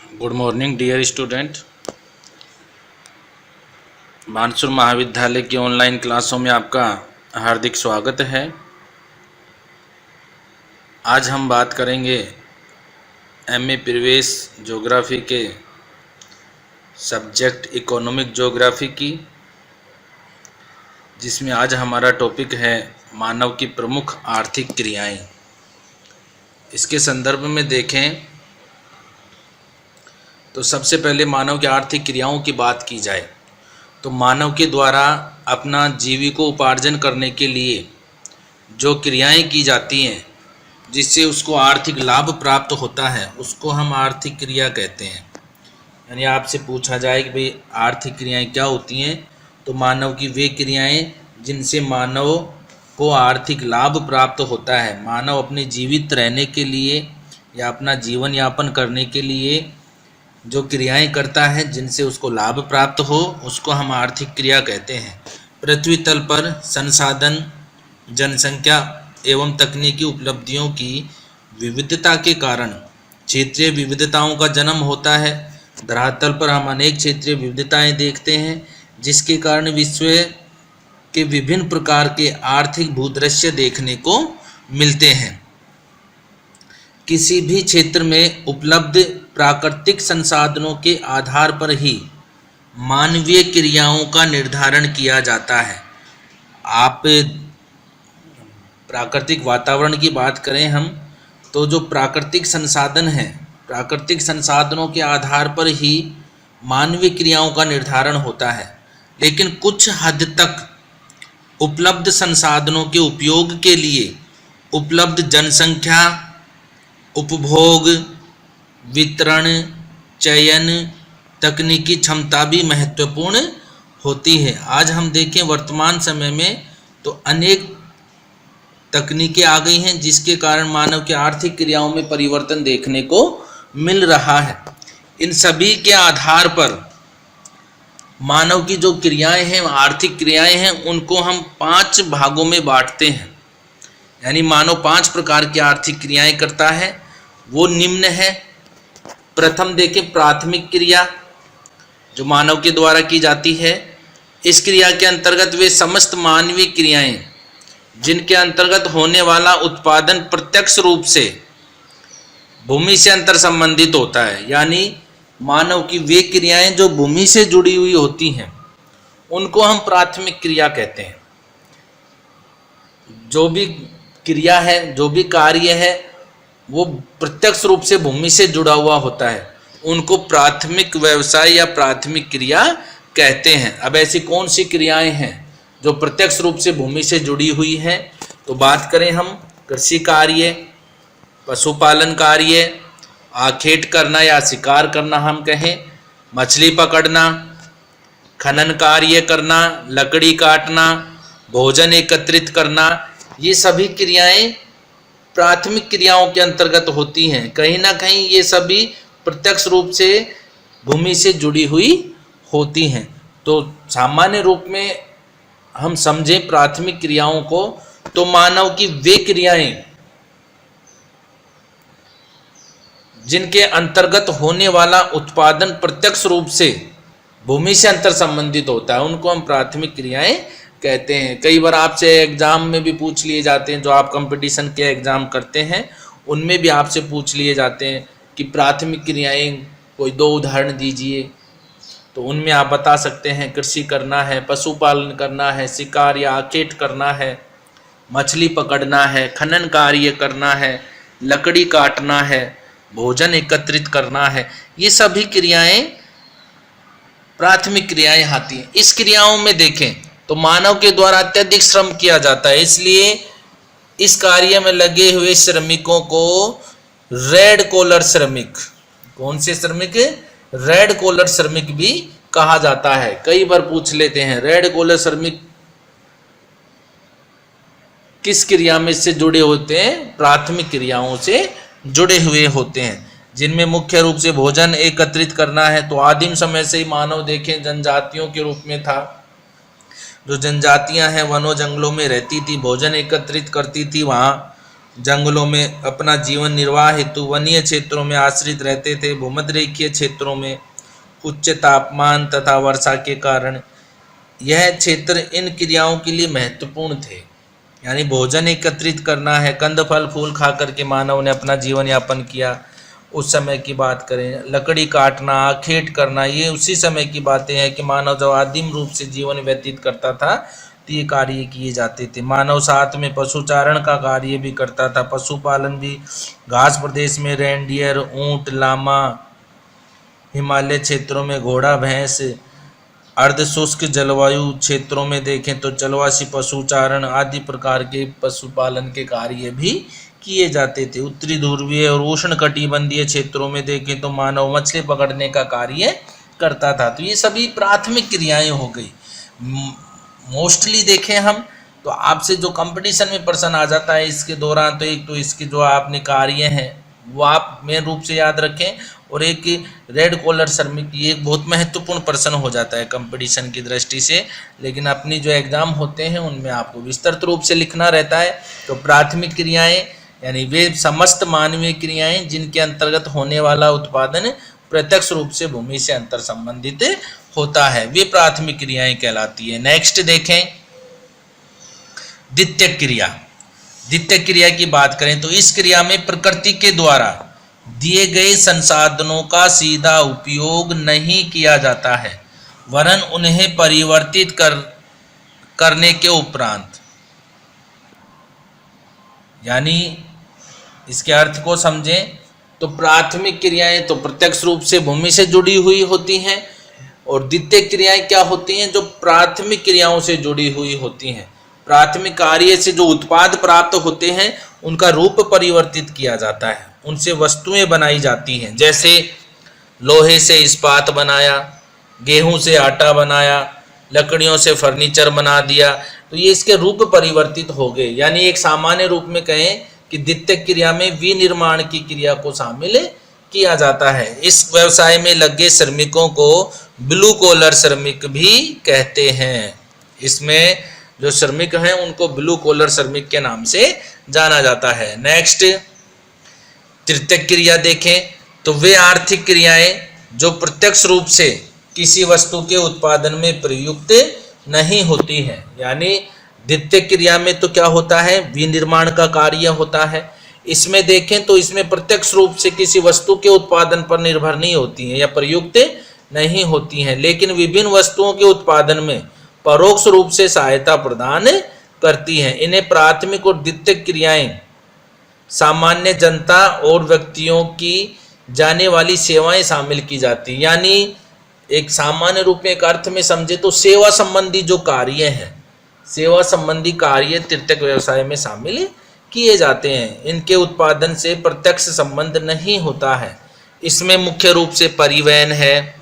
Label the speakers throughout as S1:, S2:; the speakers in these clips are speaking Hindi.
S1: Good morning dear student. Bansur महाविद्यालय की ऑनलाइन क्लासों में आपका हार्दिक स्वागत है। आज हम बात करेंगे एमए प्रवेश ज्योग्राफी के सब्जेक्ट इकोनॉमिक ज्योग्राफी की, जिसमें आज हमारा टॉपिक है मानव की प्रमुख आर्थिक क्रियाएं। इसके संदर्भ में देखें तो सबसे पहले मानव की आर्थिक क्रियाओं की बात की जाए तो मानव के द्वारा अपना जीविकोपार्जन करने के लिए जो क्रियाएं की जाती हैं जिससे उसको आर्थिक लाभ प्राप्त होता है उसको हम आर्थिक क्रिया कहते हैं। यानी आपसे पूछा जाए कि भाई आर्थिक क्रियाएं क्या होती हैं, तो मानव की वे क्रियाएं जिनसे मानव को आर्थिक लाभ प्राप्त होता है। मानव अपने जीवित रहने के लिए या अपना जीवन यापन करने के लिए जो क्रियाएं करता है जिनसे उसको लाभ प्राप्त हो उसको हम आर्थिक क्रिया कहते हैं। पृथ्वी तल पर संसाधन, जनसंख्या एवं तकनीकी उपलब्धियों की विविधता के कारण क्षेत्रीय विविधताओं का जन्म होता है। धरातल पर हम अनेक क्षेत्रीय विविधताएं देखते हैं जिसके कारण विश्व के विभिन्न प्रकार के आर्थिक भूदृश्य देखने को मिलते हैं। किसी भी क्षेत्र में उपलब्ध प्राकृतिक संसाधनों के आधार पर ही मानवीय क्रियाओं का निर्धारण किया जाता है। आप प्राकृतिक वातावरण की बात करें हम तो जो प्राकृतिक संसाधन हैं, प्राकृतिक संसाधनों के आधार पर ही मानवीय क्रियाओं का निर्धारण होता है। लेकिन कुछ हद तक उपलब्ध संसाधनों के उपयोग के लिए उपलब्ध जनसंख्या, उपभोग, वितरण, चयन, तकनीकी क्षमता भी महत्वपूर्ण होती है। आज हम देखें वर्तमान समय में तो अनेक तकनीकें आ गई हैं जिसके कारण मानव की आर्थिक क्रियाओं में परिवर्तन देखने को मिल रहा है। इन सभी के आधार पर मानव की जो क्रियाएं हैं, आर्थिक क्रियाएं हैं, उनको हम 5 भागों में बांटते हैं। यानी मानव 5 प्रकार की आर्थिक क्रियाएं करता है। वो निम्न है। प्रथम देखें प्राथमिक क्रिया जो मानव के द्वारा की जाती है। इस क्रिया के अंतर्गत वे समस्त मानवीय क्रियाएं जिनके अंतर्गत होने वाला उत्पादन प्रत्यक्ष रूप से भूमि से अंतर संबंधित होता है। यानी मानव की वे क्रियाएं जो भूमि से जुड़ी हुई होती हैं उनको हम प्राथमिक क्रिया कहते हैं। जो भी क्रिया है, जो भी कार्य है, वो प्रत्यक्ष रूप से भूमि से जुड़ा हुआ होता है, उनको प्राथमिक व्यवसाय या प्राथमिक क्रिया कहते हैं। अब ऐसी कौन सी क्रियाएं हैं जो प्रत्यक्ष रूप से भूमि से जुड़ी हुई हैं? तो बात करें हम कृषि कार्य, पशुपालन कार्य, आखेट करना या शिकार करना हम कहें, मछली पकड़ना, खनन कार्य करना, लकड़ी काटना, भोजन एकत्रित करना, ये सभी क्रियाएं प्राथमिक क्रियाओं के अंतर्गत होती हैं। कहीं ना कहीं ये सभी प्रत्यक्ष रूप से भूमि से जुड़ी हुई होती हैं। तो सामान्य रूप में हम समझें प्राथमिक क्रियाओं को तो मानव की वे क्रियाएं जिनके अंतर्गत होने वाला उत्पादन प्रत्यक्ष रूप से भूमि से अंतर संबंधित होता है उनको हम प्राथमिक क्रियाएं कहते हैं। कई बार आपसे एग्जाम में भी पूछ लिए जाते हैं, जो आप कंपटीशन के एग्जाम करते हैं उनमें भी आपसे पूछ लिए जाते हैं कि प्राथमिक क्रियाएं कोई 2 उदाहरण दीजिए। तो उनमें आप बता सकते हैं कृषि करना है, पशुपालन करना है, शिकार या आखेट करना है, मछली पकड़ना है, खनन कार्य करना है, लकड़ी काटना है, भोजन एकत्रित करना है। ये सभी क्रियाएं प्राथमिक क्रियाएं आती हैं। इस क्रियाओं में देखें तो मानव के द्वारा अत्यधिक श्रम किया जाता है, इसलिए इस कार्य में लगे हुए श्रमिकों को रेड कॉलर श्रमिक, कौन से श्रमिक? रेड कॉलर श्रमिक भी कहा जाता है। कई बार पूछ लेते हैं रेड कॉलर श्रमिक किस क्रिया में से जुड़े होते हैं? प्राथमिक क्रियाओं से जुड़े हुए होते हैं, जिनमें मुख्य रूप से भोजन एकत्रित करना है। तो आदिम समय से ही मानव देखें जनजातियों के रूप में था। जो जनजातियां हैं वनों जंगलों में रहती थी, भोजन एकत्रित करती थी, वहाँ जंगलों में अपना जीवन निर्वाह हेतु वनीय क्षेत्रों में आश्रित रहते थे। भूमध्यरेखीय क्षेत्रों में उच्च तापमान तथा वर्षा के कारण यह क्षेत्र इन क्रियाओं के लिए महत्वपूर्ण थे। यानी भोजन एकत्रित करना है, कंद फल फूल खा करके मानव ने अपना जीवन यापन किया। उस समय की बात करें, लकड़ी काटना, आखेट करना, ये उसी समय की बातें हैं कि मानव जब आदिम रूप से जीवन व्यतीत करता था तो ये कार्य किए जाते थे। मानव साथ में पशुचारण का कार्य भी करता था, पशुपालन भी। घास प्रदेश में रेंडियर, ऊंट, लामा, हिमालय क्षेत्रों में घोड़ा, भैंस, अर्ध शुष्क जलवायु क्षेत्रों में देखें तो जलवासी पशुचारण आदि प्रकार के पशुपालन के कार्य भी किए जाते थे। उत्तरी ध्रुवीय और उष्ण कटिबंधीय क्षेत्रों में देखें तो मानव मछली पकड़ने का कार्य करता था। तो ये सभी प्राथमिक क्रियाएं हो गई। मोस्टली देखें हम तो आपसे जो कंपटीशन में प्रश्न आ जाता है इसके दौरान, तो एक तो इसके जो आपने कार्य हैं वो आप मेन रूप से याद रखें, और एक रेड कॉलर श्रमिक, ये एक बहुत महत्वपूर्ण प्रश्न हो जाता है कंपटीशन की दृष्टि से। लेकिन अपनी जो एग्जाम होते हैं उनमें आपको विस्तृत रूप से लिखना रहता है। तो प्राथमिक क्रियाएं यानी वे समस्त मानवीय क्रियाएं जिनके अंतर्गत होने वाला उत्पादन प्रत्यक्ष रूप से भूमि से अंतर संबंधित होता है, वे प्राथमिक क्रियाएं कहलाती है। नेक्स्ट देखें द्वितीय क्रिया। द्वितीय क्रिया की बात करें तो इस क्रिया में प्रकृति के द्वारा दिए गए संसाधनों का सीधा उपयोग नहीं किया जाता है, वरन उन्हें परिवर्तित करने के उपरांत, यानी इसके अर्थ को समझें तो प्राथमिक क्रियाएं तो प्रत्यक्ष रूप से भूमि से जुड़ी हुई होती हैं, और द्वितीय क्रियाएं क्या होती हैं, जो प्राथमिक क्रियाओं से जुड़ी हुई होती हैं। प्राथमिक कार्य से जो उत्पाद प्राप्त होते हैं उनका रूप परिवर्तित किया जाता है, उनसे वस्तुएं बनाई जाती हैं। जैसे लोहे से इस्पात बनाया, गेहूं से आटा बनाया, लकड़ियों से फर्नीचर बना दिया, तो ये इसके रूप परिवर्तित हो गए। यानी एक सामान्य रूप में कहें कि द्वितीय क्रिया में विनिर्माण की क्रिया को शामिल किया जाता है। इस व्यवसाय में लगे श्रमिकों को ब्लू कॉलर श्रमिक भी कहते हैं। इसमें जो श्रमिक हैं उनको ब्लू कॉलर श्रमिक के नाम से जाना जाता है। नेक्स्ट तृतीय क्रिया देखें तो वे आर्थिक क्रियाएं जो प्रत्यक्ष रूप से किसी वस्तु के उत्पादन में प्रयुक्त नहीं होती हैं। यानी द्वितीय क्रिया में तो क्या होता है, विनिर्माण का कार्य होता है। इसमें देखें तो इसमें प्रत्यक्ष रूप से किसी वस्तु के उत्पादन पर निर्भर नहीं होती हैं या प्रयुक्त नहीं होती हैं, लेकिन विभिन्न वस्तुओं के उत्पादन में परोक्ष रूप से सहायता प्रदान करती हैं। इन्हें प्राथमिक और द्वितीय क्रियाएं सामान्य जनता और व्यक्तियों की जाने वाली सेवाएं शामिल की जाती हैं। यानी एक सामान्य रूप में एक अर्थ में समझे तो सेवा संबंधी जो कार्य हैं, सेवा संबंधी कार्य तृतीयक व्यवसाय में शामिल किए जाते हैं। इनके उत्पादन से प्रत्यक्ष संबंध नहीं होता है। इसमें मुख्य रूप से परिवहन है,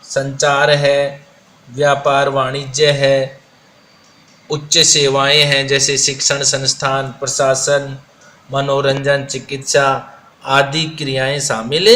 S1: संचार है, व्यापार वाणिज्य है, उच्च सेवाएं हैं जैसे शिक्षण संस्थान, प्रशासन, मनोरंजन, चिकित्सा आदि क्रियाएं शामिल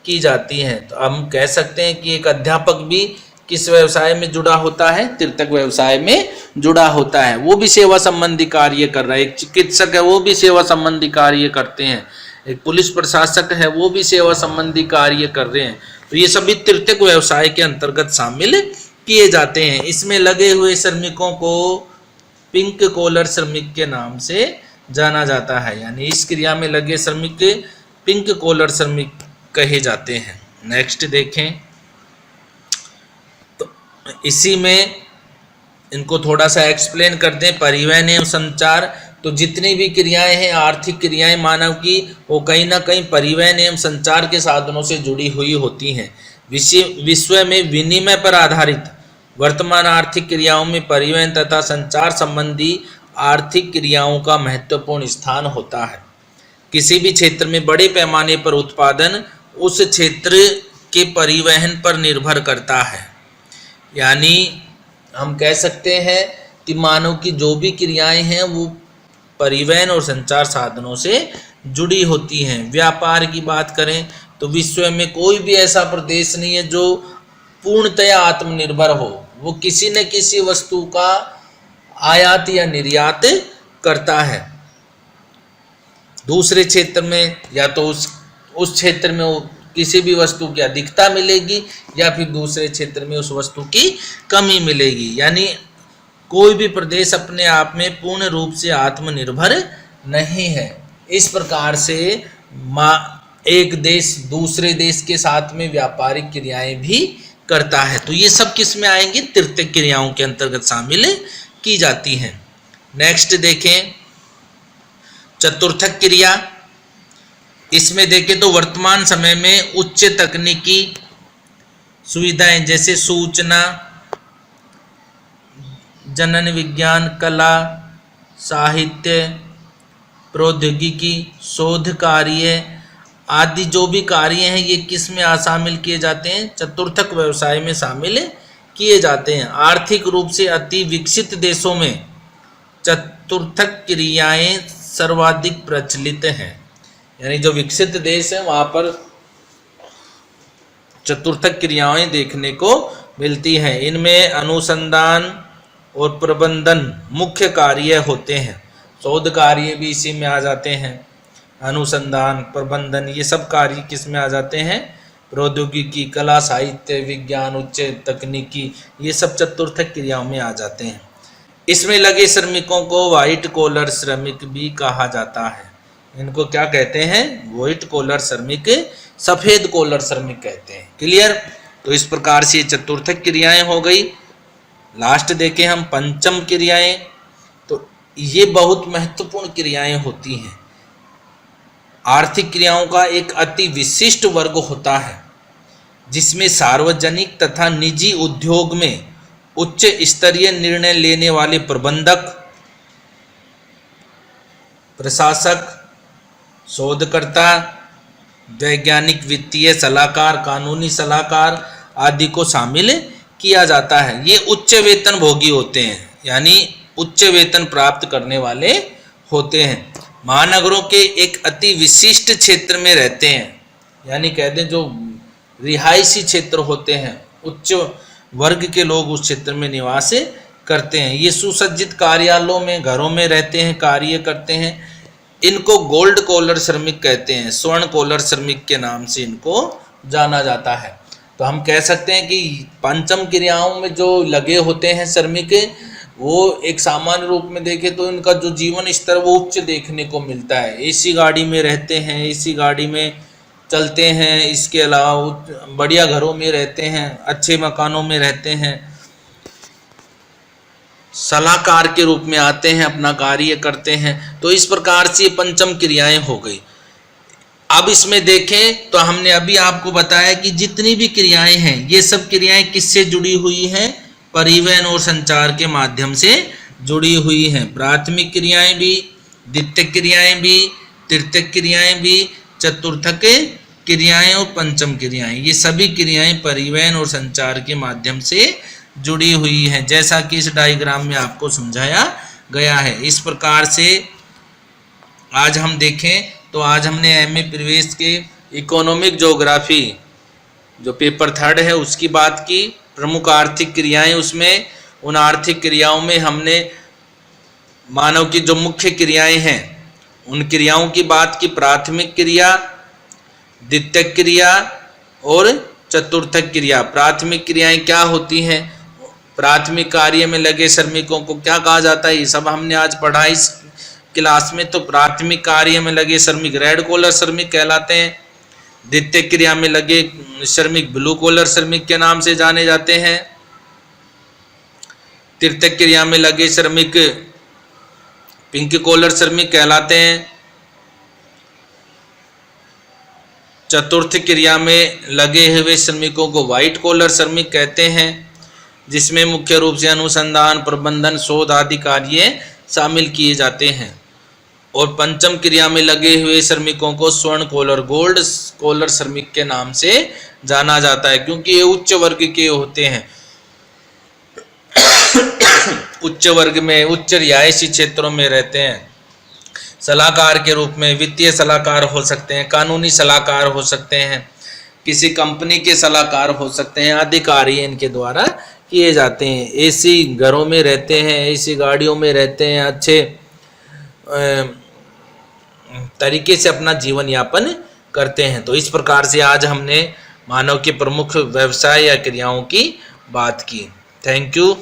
S1: की जाती हैं। तो हम कह सकते हैं कि एक अध्यापक भी किस व्यवसाय में जुड़ा होता है, तृतीयक व्यवसाय में जुड़ा होता है, वो भी सेवा संबंधी कार्य कर रहा है। एक चिकित्सक है वो भी सेवा संबंधी कार्य करते हैं, एक पुलिस प्रशासक है वो भी सेवा संबंधी कार्य कर रहे हैं। तो ये सभी तृतीयक व्यवसाय के अंतर्गत शामिल किए जाते हैं। इसमें लगे हुए श्रमिकों को पिंक कॉलर श्रमिक के नाम से जाना जाता है। यानी इस क्रिया में लगे श्रमिक पिंक कॉलर श्रमिक कहे जाते हैं। नेक्स्ट देखें तो इसी में इनको थोड़ा सा एक्सप्लेन कर दें। परिवहन एवं संचार, तो जितनी भी क्रियाएं हैं आर्थिक क्रियाएं मानव की, वो कहीं ना कहीं परिवहन एवं संचार के साधनों से जुड़ी हुई होती हैं। विश्व में विनिमय पर आधारित वर्तमान आर्थिक क्रियाओं में परिवहन तथा संचार संबंधी आर्थिक क्रियाओं का महत्वपूर्ण स्थान होता है। किसी भी क्षेत्र में बड़े पैमाने पर उत्पादन उस क्षेत्र के परिवहन पर निर्भर करता है। यानी हम कह सकते हैं कि मानव की जो भी क्रियाएं हैं वो परिवहन और संचार साधनों से जुड़ी होती हैं। व्यापार की बात करें तो विश्व में कोई भी ऐसा प्रदेश नहीं है जो पूर्णतया आत्मनिर्भर हो, वो किसी न किसी वस्तु का आयात या निर्यात करता है। दूसरे क्षेत्र में या तो उस क्षेत्र में किसी भी वस्तु की अधिकता मिलेगी या फिर दूसरे क्षेत्र में उस वस्तु की कमी मिलेगी। यानी कोई भी प्रदेश अपने आप में पूर्ण रूप से आत्मनिर्भर नहीं है। इस प्रकार से एक देश दूसरे देश के साथ में व्यापारिक क्रियाएं भी करता है। तो ये सब किस में आएंगी? तृतीयक क्रियाओं के अंतर्गत शामिल की जाती हैं। नेक्स्ट देखें चतुर्थक क्रिया। इसमें देखें तो वर्तमान समय में उच्च तकनीकी सुविधाएं जैसे सूचना, जनन विज्ञान, कला, साहित्य, प्रौद्योगिकी, शोध कार्य आदि जो भी कार्य हैं ये किस में शामिल किए जाते हैं? चतुर्थक व्यवसाय में शामिल किए जाते हैं। आर्थिक रूप से अति विकसित देशों में चतुर्थक क्रियाएं सर्वाधिक प्रचलित हैं। यानी जो विकसित देश है वहाँ पर चतुर्थक क्रियाएं देखने को मिलती हैं। इनमें अनुसंधान और प्रबंधन मुख्य कार्य होते हैं। शोध कार्य भी इसी में आ जाते हैं। अनुसंधान, प्रबंधन ये सब कार्य किस में आ जाते हैं? प्रौद्योगिकी, कला, साहित्य, विज्ञान, उच्च तकनीकी ये सब चतुर्थक क्रियाओं में आ जाते हैं। इसमें लगे श्रमिकों को व्हाइट कॉलर श्रमिक भी कहा जाता है। इनको क्या कहते हैं? व्हाइट कॉलर श्रमिक, सफेद कॉलर श्रमिक कहते हैं। क्लियर? तो इस प्रकार से चतुर्थक क्रियाएं हो गई। लास्ट देखें हम पंचम क्रियाएं। तो ये बहुत महत्वपूर्ण क्रियाएं होती हैं। आर्थिक क्रियाओं का एक अति विशिष्ट वर्ग होता है जिसमें सार्वजनिक तथा निजी उद्योग में उच्च स्तरीय निर्णय लेने वाले प्रबंधक, प्रशासक, शोधकर्ता, वैज्ञानिक, वित्तीय सलाहकार, कानूनी सलाहकार आदि को शामिल किया जाता है। ये उच्च वेतन भोगी होते हैं, यानी उच्च वेतन प्राप्त करने वाले होते हैं। महानगरों के एक अति विशिष्ट क्षेत्र में रहते हैं, यानी कह दें जो रिहायशी क्षेत्र होते हैं, उच्च वर्ग के लोग उस क्षेत्र में निवास करते हैं। ये सुसज्जित कार्यालयों में, घरों में रहते हैं, कार्य करते हैं। इनको गोल्ड कॉलर श्रमिक कहते हैं। स्वर्ण कॉलर श्रमिक के नाम से इनको जाना जाता है। तो हम कह सकते हैं कि पंचम क्रियाओं में जो लगे होते हैं श्रमिक, वो एक सामान्य रूप में देखें तो इनका जो जीवन स्तर वो उच्च देखने को मिलता है। एसी गाड़ी में रहते हैं, एसी गाड़ी में चलते हैं, इसके अलावा बढ़िया घरों में रहते हैं, अच्छे मकानों में रहते हैं, सलाहकार के रूप में आते हैं, अपना कार्य करते हैं। तो इस प्रकार से पंचम क्रियाएं हो गई। अब इसमें देखें तो हमने अभी आपको बताया कि जितनी भी क्रियाएं हैं ये सब क्रियाएं किससे जुड़ी हुई हैं? परिवहन और संचार के माध्यम से जुड़ी हुई हैं। प्राथमिक क्रियाएं भी, द्वितीयक क्रियाएं भी, तृतीयक क्रियाएं भी, चतुर्थक क्रियाएं और पंचम क्रियाएं, ये सभी क्रियाएं परिवहन और संचार के माध्यम से जुड़ी हुई हैं, जैसा कि इस डायग्राम में आपको समझाया गया है। इस प्रकार से आज हम देखें तो आज हमने एमए प्रवेश के इकोनॉमिक ज्योग्राफी जो पेपर 3 है उसकी बात की। प्रमुख आर्थिक क्रियाएं, उसमें उन आर्थिक क्रियाओं में हमने मानव की जो मुख्य क्रियाएं हैं उन क्रियाओं की बात की। प्राथमिक क्रिया, द्वितीयक क्रिया और चतुर्थक क्रिया। प्राथमिक क्रियाएं क्या होती हैं? प्राथमिक कार्य में लगे श्रमिकों को क्या कहा जाता है? ये सब हमने आज पढ़ा इस क्लास में। तो प्राथमिक कार्य में लगे श्रमिक रेड कॉलर श्रमिक कहलाते हैं। द्वितीय क्रिया में लगे श्रमिक ब्लू कॉलर श्रमिक के नाम से जाने जाते हैं। तृतीय क्रिया में लगे श्रमिक पिंक कॉलर श्रमिक कहलाते हैं। चतुर्थ क्रिया में लगे हुए श्रमिकों को व्हाइट कॉलर श्रमिक कहते हैं, जिसमें मुख्य रूप से अनुसंधान, प्रबंधन, शोध आदि कार्य शामिल किए जाते हैं। और पंचम क्रिया में लगे हुए श्रमिकों को स्वर्ण कॉलर, गोल्ड कॉलर श्रमिक के नाम से जाना जाता है, क्योंकि ये उच्च वर्ग के होते हैं। उच्च वर्ग में, उच्च रिहायशी क्षेत्रों में रहते हैं। सलाहकार के रूप में वित्तीय सलाहकार हो सकते हैं, कानूनी सलाहकार हो सकते हैं, किसी कंपनी के सलाहकार हो सकते हैं, आदि कार्य इनके द्वारा किए जाते हैं। एसी घरों में रहते हैं, एसी गाड़ियों में रहते हैं, अच्छे तरीके से अपना जीवन यापन करते हैं। तो इस प्रकार से आज हमने मानव के प्रमुख व्यवसाय या क्रियाओं की बात की। Thank you.